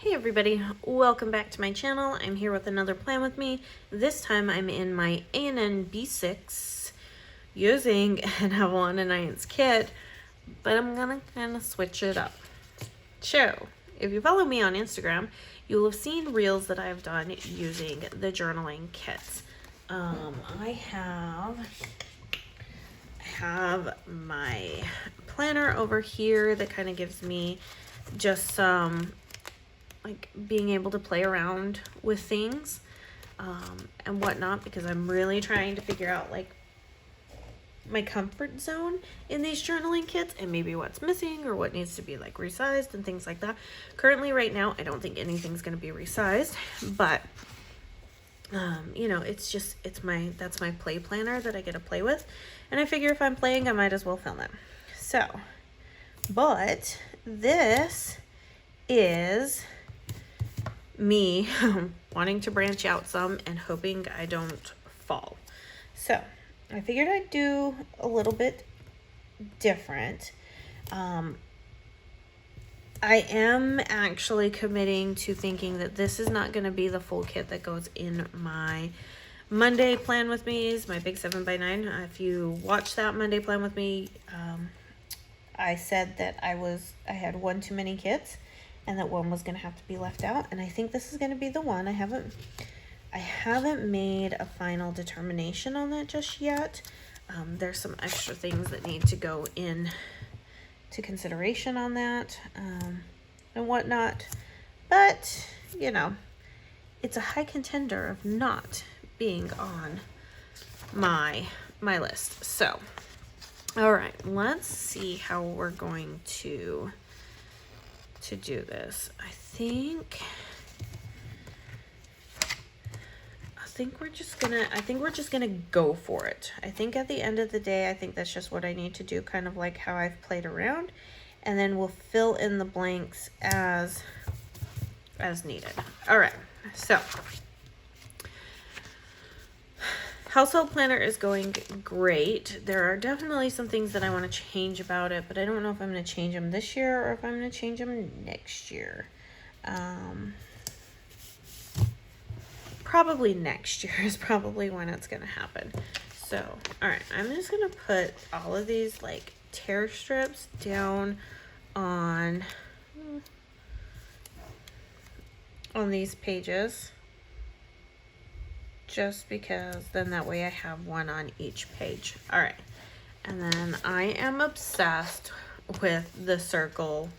Hey everybody, welcome back to my channel. I'm here with another plan with me. This time I'm in my A&N B6 using an Avalon and Ninth kit, but I'm gonna kind of switch it up. So, if you follow me on Instagram, you will have seen reels that I've done using the journaling kits. I have my planner over here that kind of gives me just some like being able to play around with things and whatnot, because I'm really trying to figure out like my comfort zone in these journaling kits and maybe what's missing or what needs to be like resized and things like that. Currently right now I don't think anything's going to be resized, but you know, that's my play planner that I get to play with, and I figure if I'm playing I might as well film it. So, but this is me wanting to branch out some and hoping I don't fall. So I figured I'd do a little bit different. I am actually committing to thinking that this is not going to be the full kit that goes in my Monday plan with me, my big 7x9. If you watch that Monday plan with me, I said that I had one too many kits and that one was going to have to be left out, and I think this is going to be the one. I haven't made a final determination on that just yet. There's some extra things that need to go in to consideration on that and whatnot, but you know, it's a high contender of not being on my list. So all right, let's see how we're going to do this. I think we're just gonna go for it. I think at the end of the day, I think that's just what I need to do, kind of like how I've played around, and then we'll fill in the blanks as needed. All right, so household planner is going great. There are definitely some things that I want to change about it, but I don't know if I'm going to change them this year or if I'm going to change them next year. Probably next year is probably when it's going to happen. So, all right, I'm just going to put all of these like tear strips down on these pages, just because then that way I have one on each page. All right, and then I am obsessed with the circle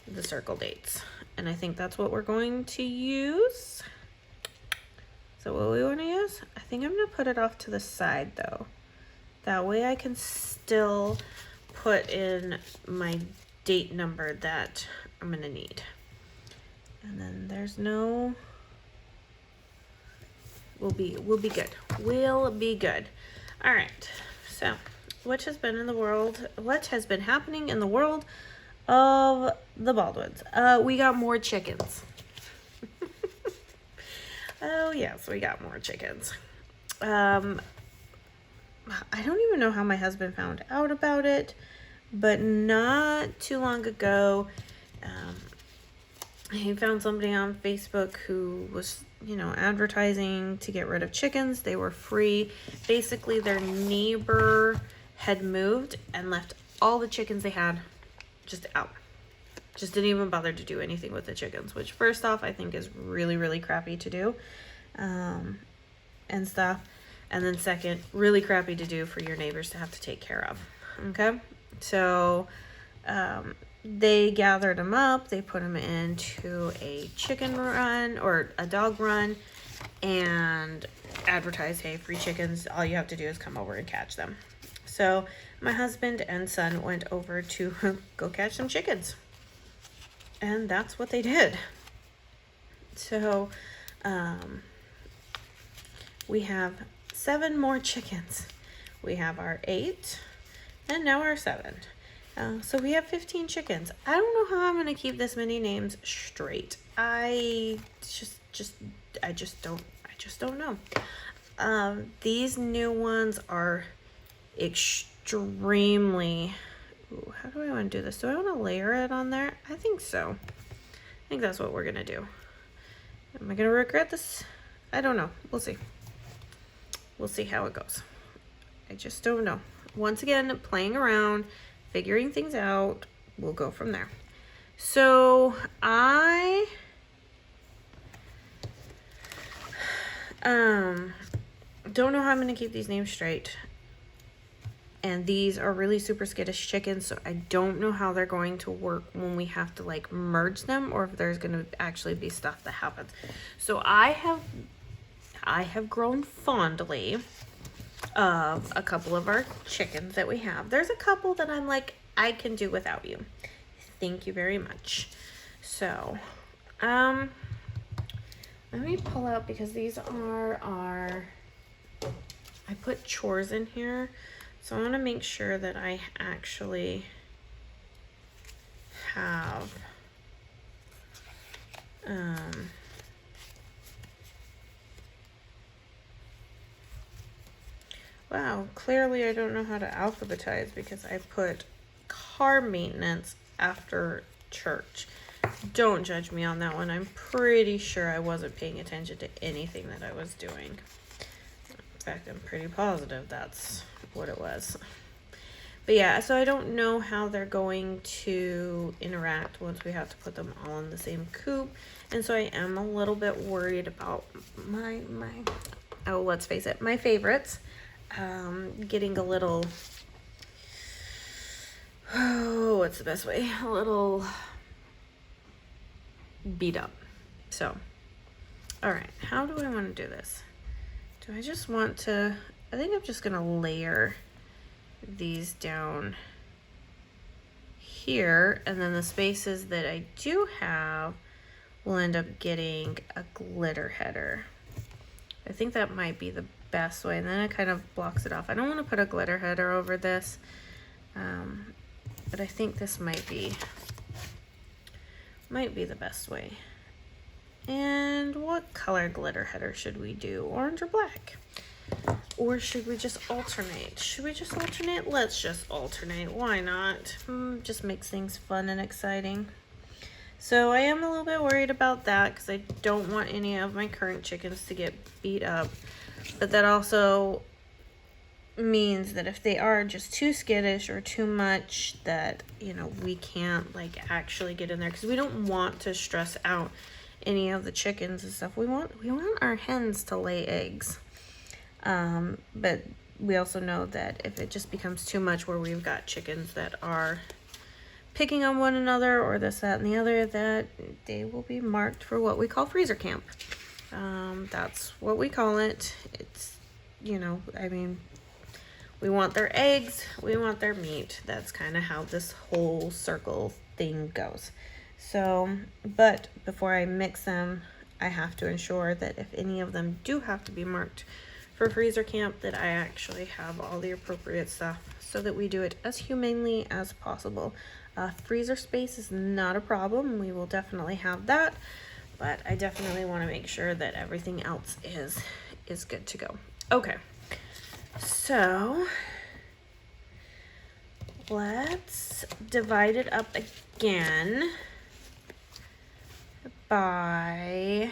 dates, and I think that's what we're going to use. So what we want to use, I think I'm going to put it off to the side though. That way I can still put in my date number that I'm going to need. And then there's no, we'll be good. We'll be good. All right. So what has been happening in the world of the Baldwins? We got more chickens. Oh yes, we got more chickens. I don't even know how my husband found out about it, but not too long ago, he found somebody on Facebook who was, you know, advertising to get rid of chickens. They were free. Basically, their neighbor had moved and left all the chickens they had just out. Just didn't even bother to do anything with the chickens, which first off, I think is really, really crappy to do, and stuff. And then second, really crappy to do for your neighbors to have to take care of. Okay. So, they gathered them up, they put them into a chicken run or a dog run and advertised, hey, free chickens. All you have to do is come over and catch them. So my husband and son went over to go catch some chickens. And that's what they did. So, we have 7 more chickens. We have our 8 and now our 7. So we have 15 chickens. I don't know how I'm going to keep this many names straight. I just don't know. These new ones are extremely, ooh, how do I want to do this? Do I want to layer it on there? I think so. think that's what we're gonna do. Am I gonna regret this? I don't know. We'll see. We'll see how it goes. I just don't know. Once again, playing around, figuring things out. We'll go from there. So I don't know how I'm gonna keep these names straight. And these are really super skittish chickens, so I don't know how they're going to work when we have to like merge them, or if there's going to actually be stuff that happens. So I have grown fondly of a couple of our chickens that we have. There's a couple that I'm like, I can do without you. Thank you very much. So, let me pull out, because these are our, I put chores in here. So I want to make sure that I actually have wow, clearly I don't know how to alphabetize because I put car maintenance after church. Don't judge me on that one. I'm pretty sure I wasn't paying attention to anything that I was doing. In fact, I'm pretty positive that's what it was. But yeah, so I don't know how they're going to interact once we have to put them all in the same coop. And so I am a little bit worried about my oh, let's face it, my favorites getting a little, oh, what's the best way? A little beat up. So, all right, how do I want to do this? Do I just want to, I think I'm just gonna layer these down here, and then the spaces that I do have will end up getting a glitter header. I think that might be the best way, and then it kind of blocks it off. I don't want to put a glitter header over this, but I think this might be the best way. And what color glitter header should we do? Orange or black? Or should we just alternate? Should we just alternate? Let's just alternate. Why not? Just makes things fun and exciting. So I am a little bit worried about that because I don't want any of my current chickens to get beat up. But that also means that if they are just too skittish or too much, that, you know, we can't like actually get in there, because we don't want to stress out any of the chickens and stuff. We want our hens to lay eggs. But we also know that if it just becomes too much where we've got chickens that are picking on one another or this, that, and the other, that they will be marked for what we call freezer camp. That's what we call it. It's, you know, I mean, we want their eggs, we want their meat. That's kind of how this whole circle thing goes. So, but before I mix them, I have to ensure that if any of them do have to be marked for freezer camp, that I actually have all the appropriate stuff so that we do it as humanely as possible. Freezer space is not a problem. We will definitely have that, but I definitely want to make sure that everything else is good to go. Okay, so let's divide it up again by,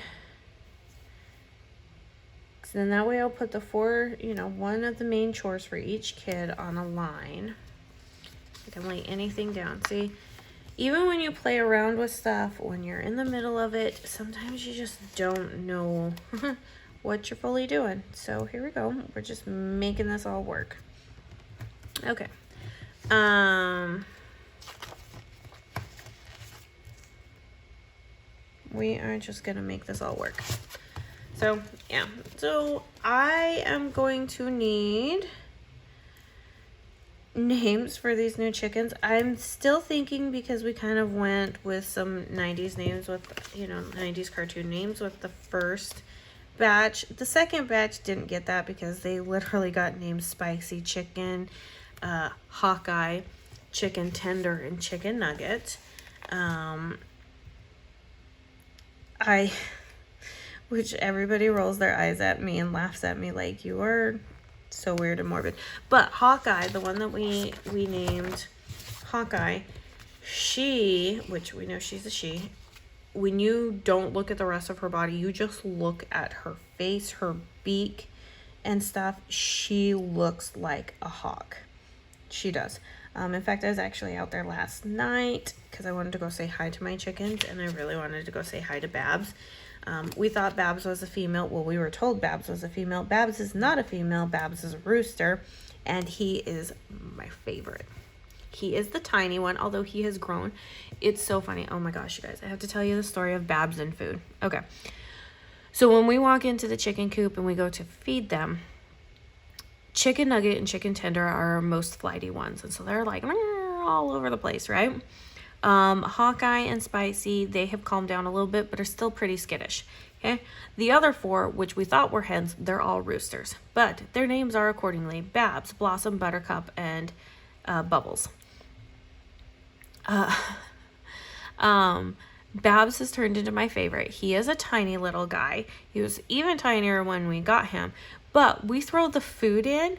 so then that way I'll put the four, you know, one of the main chores for each kid on a line. I can lay anything down. See, even when you play around with stuff, when you're in the middle of it, sometimes you just don't know what you're fully doing. So here we go. We're just making this all work. Okay. We are just gonna make this all work. So yeah, so I am going to need names for these new chickens. I'm still thinking, because we kind of went with some 90s names with, you know, 90s cartoon names with the first batch. The second batch didn't get that because they literally got named Spicy Chicken, Hawkeye, Chicken Tender, and Chicken Nugget. Which everybody rolls their eyes at me and laughs at me like, you are so weird and morbid. But Hawkeye, the one that we named Hawkeye, she, which we know she's a she, when you don't look at the rest of her body, you just look at her face, her beak and stuff, she looks like a hawk. She does. In fact, I was actually out there last night because I wanted to go say hi to my chickens, and I really wanted to go say hi to Babs. We thought Babs was a female. Well, we were told Babs was a female. Babs is not a female. Babs is a rooster, and he is my favorite. He is the tiny one, although he has grown. It's so funny. Oh my gosh, you guys. I have to tell you the story of Babs and food. Okay. So when we walk into the chicken coop and we go to feed them, chicken nugget and chicken tender are our most flighty ones. And so they're like all over the place, right? Hawkeye and Spicy, they have calmed down a little bit, but are still pretty skittish. Okay. The other four, which we thought were hens, they're all roosters, but their names are accordingly: Babs, Blossom, Buttercup, and Bubbles. Babs has turned into my favorite. He is a tiny little guy. He was even tinier when we got him, but we throw the food in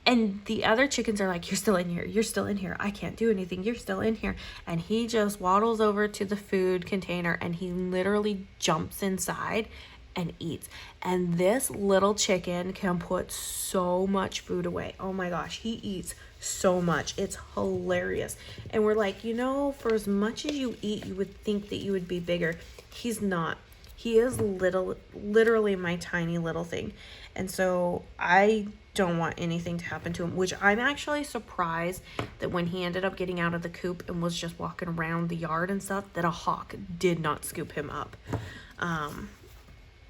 and the other chickens are like, "You're still in here. You're still in here. I can't do anything. You're still in here." And he just waddles over to the food container and he literally jumps inside and eats. And this little chicken can put so much food away. Oh my gosh, he eats so much. It's hilarious. And we're like, you know, for as much as you eat, you would think that you would be bigger. He's not. He is literally my tiny little thing. And so I don't want anything to happen to him, which I'm actually surprised that when he ended up getting out of the coop and was just walking around the yard and stuff, that a hawk did not scoop him up.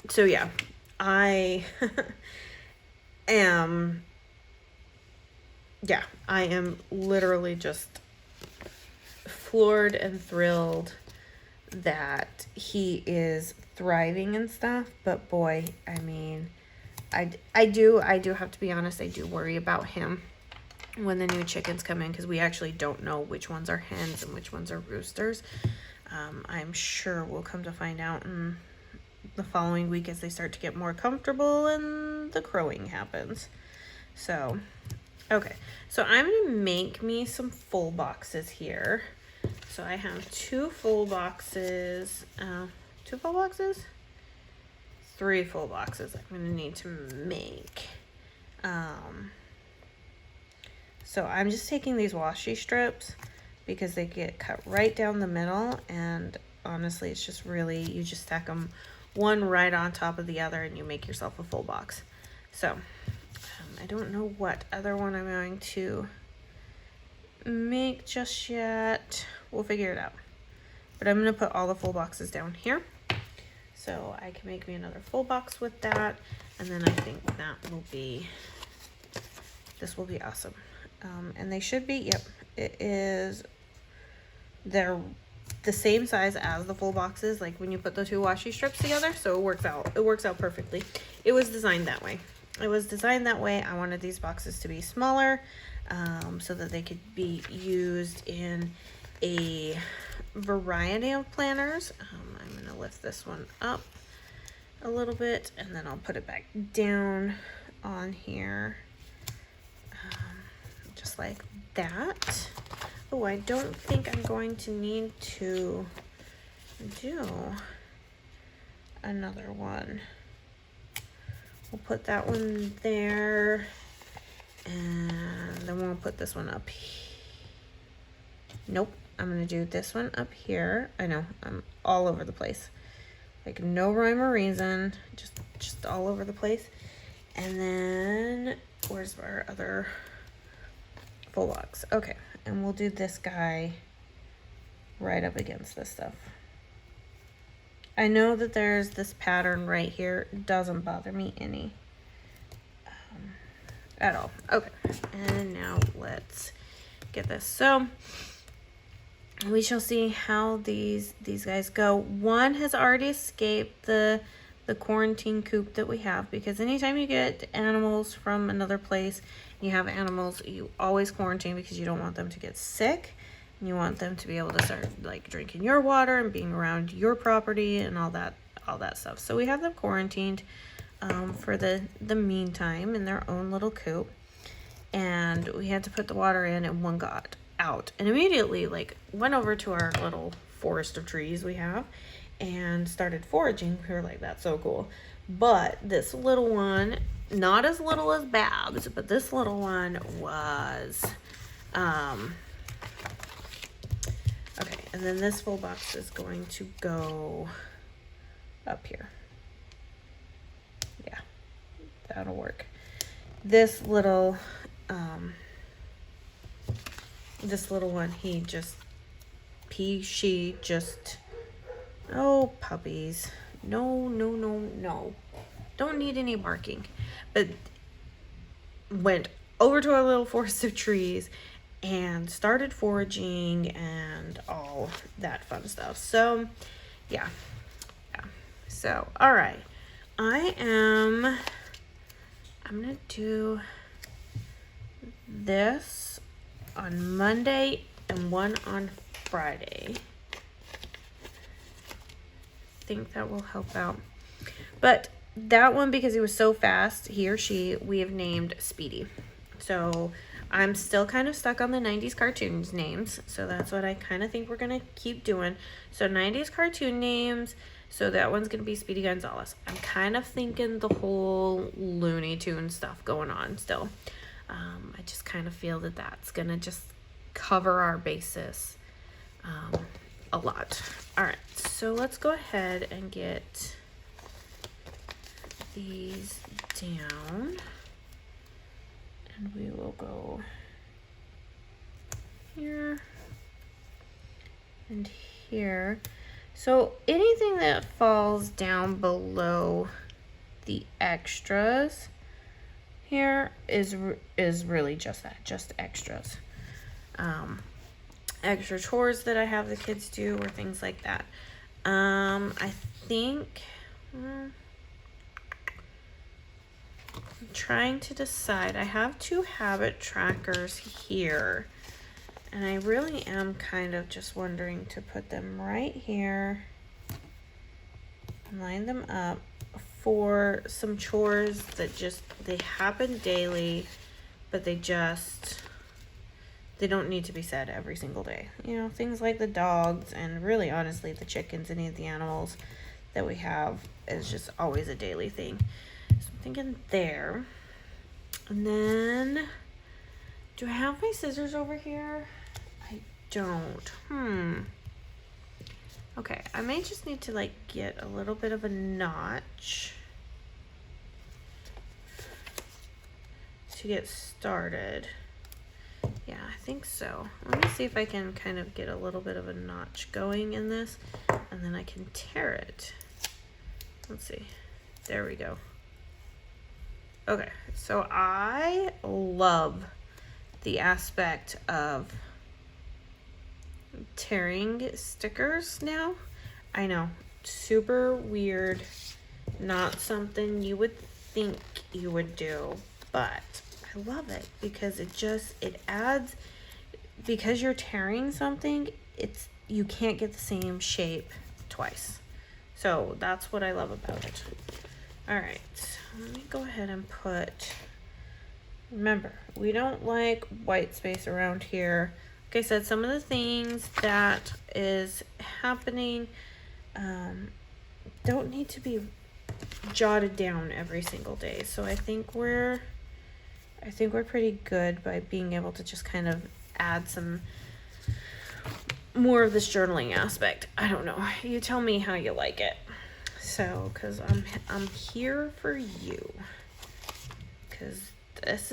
So yeah, I am literally just floored and thrilled that he is thriving and stuff. But boy, I mean, I do have to be honest, I do worry about him when the new chickens come in, because we actually don't know which ones are hens and which ones are roosters. I'm sure we'll come to find out in the following week as they start to get more comfortable and the crowing happens. So, okay. So I'm going to make me some full boxes here. So I have 2 full boxes. 2 full boxes? 3 full boxes I'm going to need to make. So I'm just taking these washi strips because they get cut right down the middle, and honestly it's just really, you just stack them one right on top of the other and you make yourself a full box. So I don't know what other one I'm going to make just yet. We'll figure it out. But I'm going to put all the full boxes down here so I can make me another full box with that, and then I think that will be, this will be awesome. And they should be, yep, it is, they're the same size as the full boxes, like when you put the 2 washi strips together, so it works out perfectly. It was designed that way. I wanted these boxes to be smaller, so that they could be used in a variety of planners. I'm going to lift this one up a little bit and then I'll put it back down on here, just like that. Oh, I don't think I'm going to need to do another one. We'll put that one there, and then we'll put this one up. Nope, I'm gonna do this one up here. I know, I'm all over the place. Like no rhyme or reason, just all over the place. And then, where's our other full box? Okay, and we'll do this guy right up against this stuff. I know that there's this pattern right here. It doesn't bother me any at all. Okay, and now let's get this. So we shall see how these guys go. One has already escaped the quarantine coop that we have, because anytime you get animals from another place, you have animals, you always quarantine because you don't want them to get sick. You want them to be able to start like drinking your water and being around your property and all that stuff. So we have them quarantined for the meantime in their own little coop. And we had to put the water in, and one got out and immediately like went over to our little forest of trees we have, and started foraging. We were like, that's so cool. But this little one, not as little as Babs, but this little one was, okay, and then this full box is going to go up here. Yeah, that'll work. This little one, she just, oh, puppies. No, no, no, no. Don't need any barking. But went over to our little forest of trees and started foraging and all that fun stuff. So, yeah. So, all right. I'm going to do this on Monday and one on Friday. I think that will help out. But that one, because he was so fast, he or she, we have named Speedy. So I'm still kind of stuck on the 90s cartoons names. So that's what I kind of think we're going to keep doing. So 90s cartoon names. So that one's going to be Speedy Gonzalez. I'm kind of thinking the whole Looney Tunes stuff going on still. I just kind of feel that that's going to just cover our basis a lot. All right, so let's go ahead and get these down. And we will go here and here. So anything that falls down below the extras here is really just that, just extras. Extra chores that I have the kids do or things like that. I think I'm trying to decide. I have 2 habit trackers here, and I really am kind of just wondering to put them right here, line them up for some chores that just, they happen daily, but they don't need to be said every single day. You know, things like the dogs and really honestly the chickens, any of the animals that we have is just always a daily thing. So I'm thinking there. And then, do I have my scissors over here? I don't. Okay, I may just need to like get a little bit of a notch to get started. Yeah, I think so. Let me see if I can kind of get a little bit of a notch going in this, and then I can tear it. Let's see. There we go. Okay, so I love the aspect of tearing stickers now. I know, super weird, not something you would think you would do, but I love it because it adds, because you're tearing something, you can't get the same shape twice. So that's what I love about it. All right, so let me go ahead and remember, we don't like white space around here. Like I said, some of the things that is happening don't need to be jotted down every single day. So I think we're pretty good by being able to just kind of add some more of this journaling aspect. I don't know. You tell me how you like it. So, because I'm here for you. Because this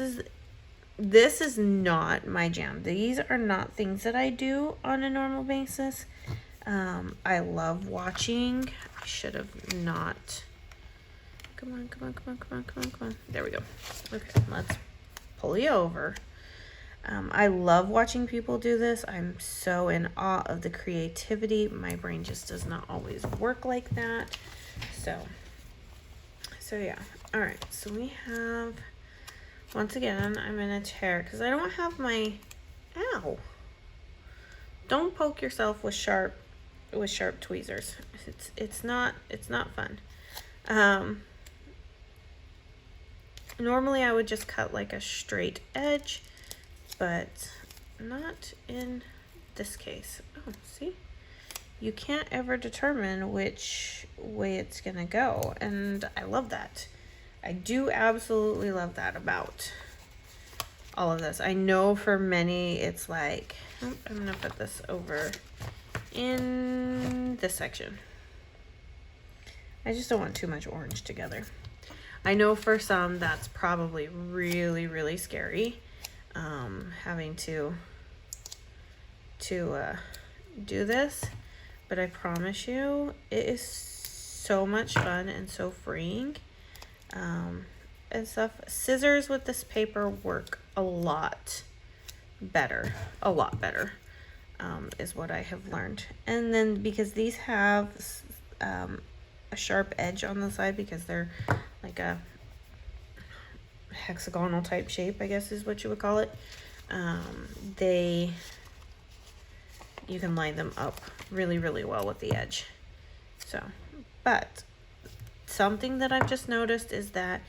is not my jam. These are not things that I do on a normal basis. I love watching. I should have not. Come on. There we go. Okay, let's pull you over. I love watching people do this. I'm so in awe of the creativity. My brain just does not always work like that. So yeah. All right. So we have, once again, I'm going to tear because I don't have my, ow. Don't poke yourself with sharp tweezers. It's not fun. Normally I would just cut like a straight edge, but not in this case. Oh, see? you can't ever determine which way it's gonna go. And I love that. I do absolutely love that about all of this. I know for many it's like, oh, I'm gonna put this over in this section. I just don't want too much orange together. I know for some that's probably really, really scary, having to do this, but I promise you it is so much fun and so freeing, and stuff. Scissors with this paper work a lot better, is what I have learned. And then because these have a sharp edge on the side, because they're like a hexagonal type shape, I guess is what you would call it, you can line them up really, really well with the edge. So, but something that I've just noticed is that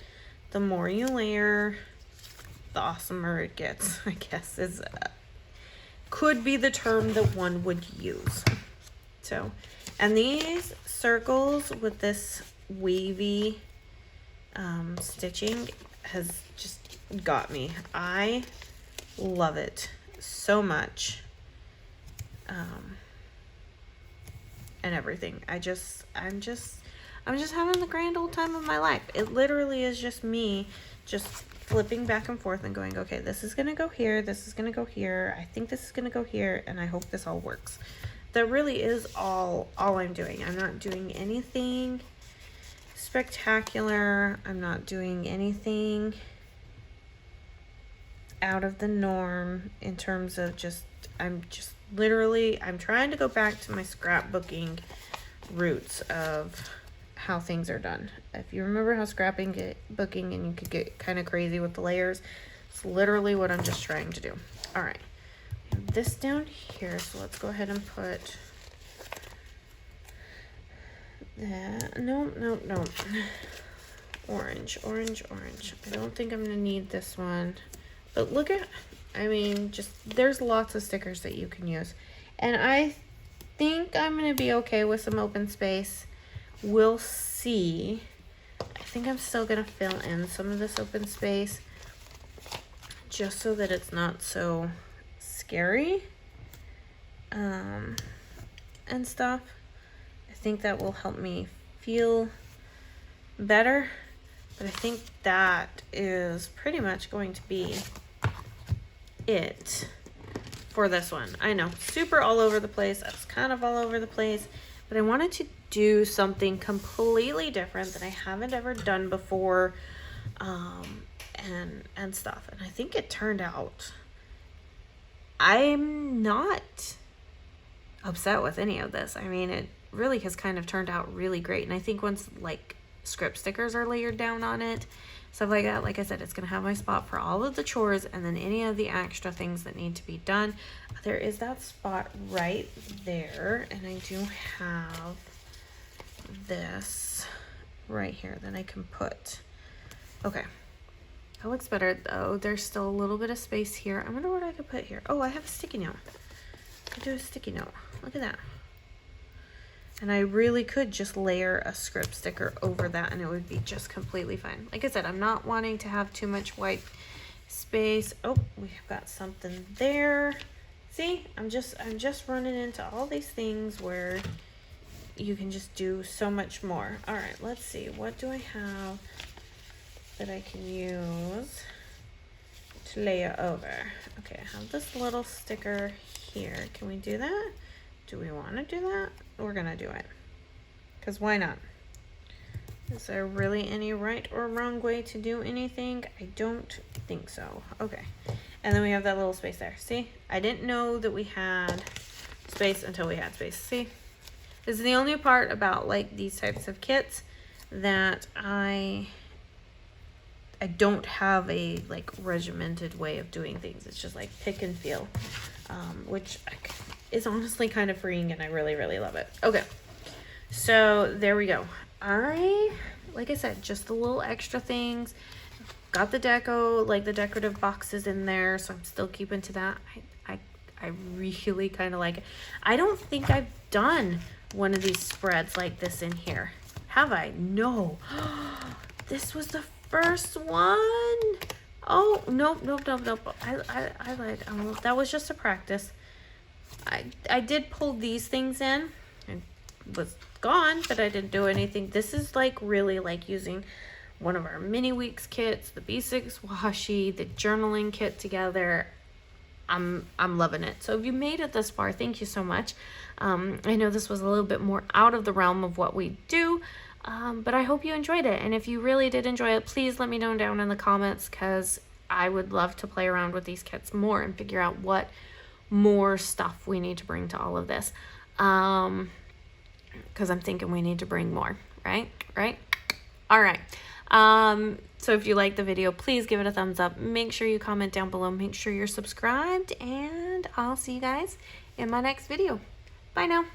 the more you layer, the awesomer it gets, I guess, is could be the term that one would use. So, and these circles with this wavy stitching has just got me. I love it so much. And everything. I'm just having the grand old time of my life. It literally is just me just flipping back and forth and going, okay, this is gonna go here, this is gonna go here, I think this is gonna go here, and I hope this all works. That really is all I'm doing. I'm not doing anything spectacular. I'm not doing anything out of the norm in terms of I'm trying to go back to my scrapbooking roots of how things are done. If you remember how booking and you could get kind of crazy with the layers, it's literally what I'm just trying to do. All right, we have this down here, so let's go ahead and put that. No. Orange. I don't think I'm gonna need this one, but look at, I mean, just there's lots of stickers that you can use, and I think I'm gonna be okay with some open space. We'll see. I think I'm still gonna fill in some of this open space just so that it's not so scary, and stuff. I think that will help me feel better, but I think that is pretty much going to be it for this one. I know, super all over the place. I was kind of all over the place, but I wanted to do something completely different that I haven't ever done before, and stuff. And I think it turned out, I'm not upset with any of this. I mean, it really has kind of turned out really great. And I think once like script stickers are layered down on it, stuff like that, like I said, it's gonna have my spot for all of the chores and then any of the extra things that need to be done. There is that spot right there, and I do have this right here that I can put. Okay, that looks better though. There's still a little bit of space here. I wonder what I could put here. Oh, I have a sticky note. I could do a sticky note. Look at that. And I really could just layer a script sticker over that and it would be just completely fine. Like I said, I'm not wanting to have too much white space. Oh, we've got something there. See, I'm just running into all these things where you can just do so much more. All right, let's see. What do I have that I can use to layer over? Okay, I have this little sticker here. Can we do that? Do we want to do that? We're gonna do it, because why not? Is there really any right or wrong way to do anything? I don't think so. Okay, and then we have that little space there. See, I didn't know that we had space until we had space. See, this is the only part about like these types of kits that I don't have a like regimented way of doing things. It's just like pick and feel, which is honestly kind of freeing, and I really, really love it. Okay, so there we go. Like I said, just the little extra things. Got the deco, like the decorative boxes in there, so I'm still keeping to that. I really kind of like it. I don't think I've done one of these spreads like this in here. Have I? No. This was the first one. Oh, nope. I lied. That was just a practice. I did pull these things in. It was gone, but I didn't do anything. This is like really like using one of our mini weeks kits, the B6 washi, the journaling kit together. I'm loving it. So if you made it this far, thank you so much. I know this was a little bit more out of the realm of what we do, but I hope you enjoyed it. And if you really did enjoy it, please let me know down in the comments, because I would love to play around with these kits more and figure out what more stuff we need to bring to all of this. Because I'm thinking we need to bring more, right? All right. So if you like the video, please give it a thumbs up. Make sure you comment down below. Make sure you're subscribed, and I'll see you guys in my next video. Bye now.